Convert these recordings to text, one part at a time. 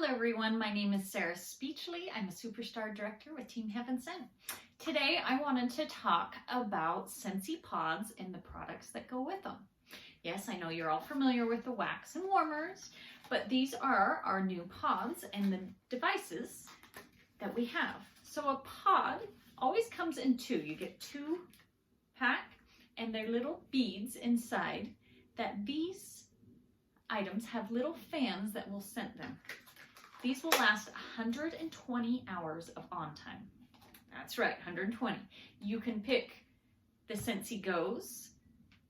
Hello everyone, my name is Sarah Speechley. I'm a Superstar Director with Team Heaven Scent. Today I wanted to talk about Scentsy Pods and the products that go with them. Yes, I know you're all familiar with the wax and warmers, but these are our new pods and the devices that we have. So a pod always comes in two. You get two pack and they're little beads inside that these items have little fans that will scent them. These will last 120 hours of on time. That's right, 120. You can pick the Scentsy Go's,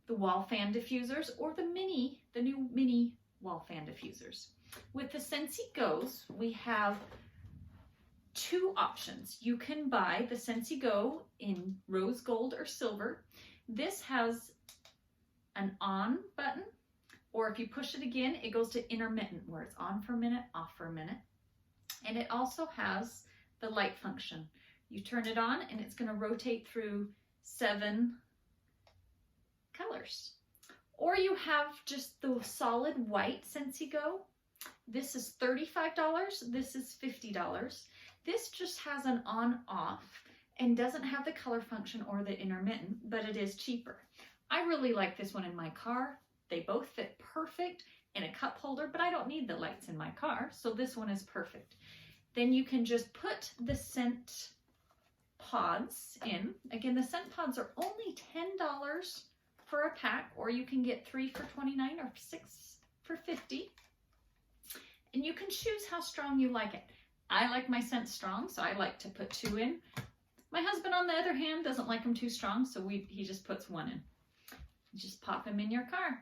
the Wall Fan Diffusers, or the new Mini Wall Fan Diffusers. With the Scentsy Go's, we have two options. You can buy the Scentsy Go in rose gold or silver. This has an on button, or if you push it again, it goes to intermittent, where it's on for a minute, off for a minute. And it also has the light function. You turn it on and it's going to rotate through 7 colors. Or you have just the solid white Scentsy Go. This is $35. This is $50. This just has an on-off and doesn't have the color function or the intermittent, but it is cheaper. I really like this one in my car. They both fit perfect in a cup holder, but I don't need the lights in my car, so this one is perfect. Then you can just put the scent pods in. Again, the scent pods are only $10 for a pack, or you can get 3 for $29 or 6 for $50. And you can choose how strong you like it. I like my scent strong, so I like to put 2 in. My husband, on the other hand, doesn't like them too strong, so he just puts 1 in. You just pop them in your car.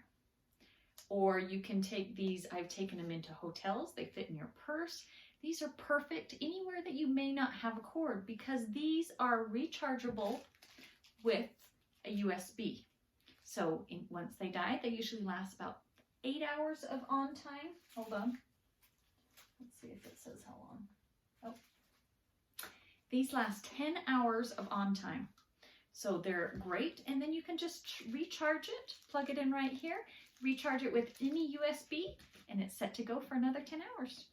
Or you can take these, I've taken them into hotels, they fit in your purse. These are perfect anywhere that you may not have a cord, because these are rechargeable with a USB. So once they die, they usually last about 8 hours of on time. Hold on. Let's see if it says how long. Oh. These last 10 hours of on time. So they're great, and then you can just recharge it, plug it in right here, recharge it with any USB, and it's set to go for another 10 hours.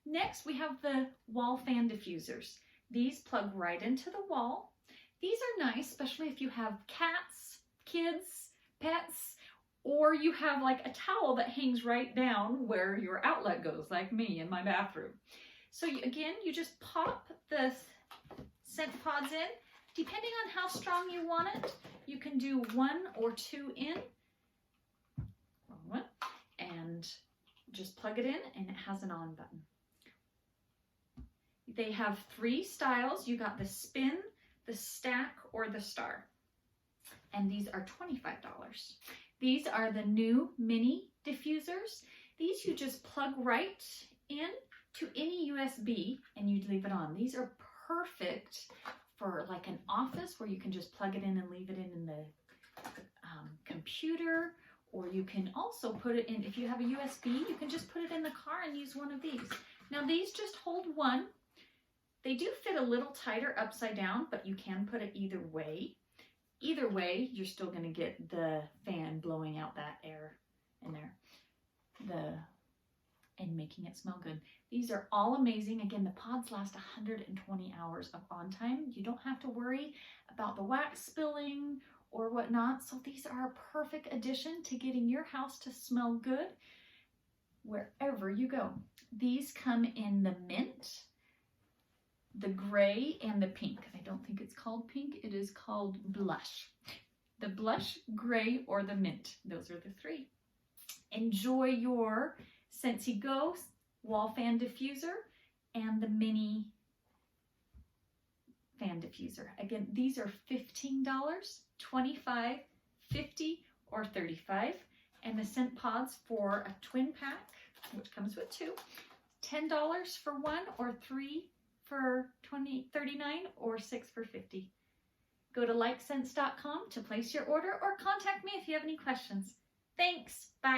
Next, we have the Wall Fan Diffusers. These plug right into the wall. These are nice, especially if you have cats, kids, pets, or you have like a towel that hangs right down where your outlet goes, like me in my bathroom. So again, you just pop the scent pods in. Depending on how strong you want it, you can do 1 or 2 in. Wrong one. And just plug it in, and it has an on button. They have 3 styles. You got the spin, the stack, or the star. And these are $25. These are the new mini diffusers. These you just plug right in to any USB and you leave it on. These are perfect for like an office where you can just plug it in and leave it in the computer, or you can also put it in, if you have a USB, you can just put it in the car and use one of these. Now these just hold 1. They do fit a little tighter upside down, but you can put it either way. Either way, you're still going to get the fan blowing out that air in there and making it smell good. These are all amazing. Again, the pods last 120 hours of on time. You don't have to worry about the wax spilling or whatnot. So these are a perfect addition to getting your house to smell good wherever you go. These come in the mint, the gray, and the pink. I don't think it's called pink. It is called blush. The blush, gray, or the mint. Those are the 3. Enjoy your Scentsy Go Wall Fan Diffuser and the Mini Fan Diffuser. Again, these are $15, $25, $50, or $35. And the scent pods for a twin pack, which comes with 2, $10 for 1, or 3 for $39, or 6 for $50. Go to likescents.com to place your order, or contact me if you have any questions. Thanks. Bye.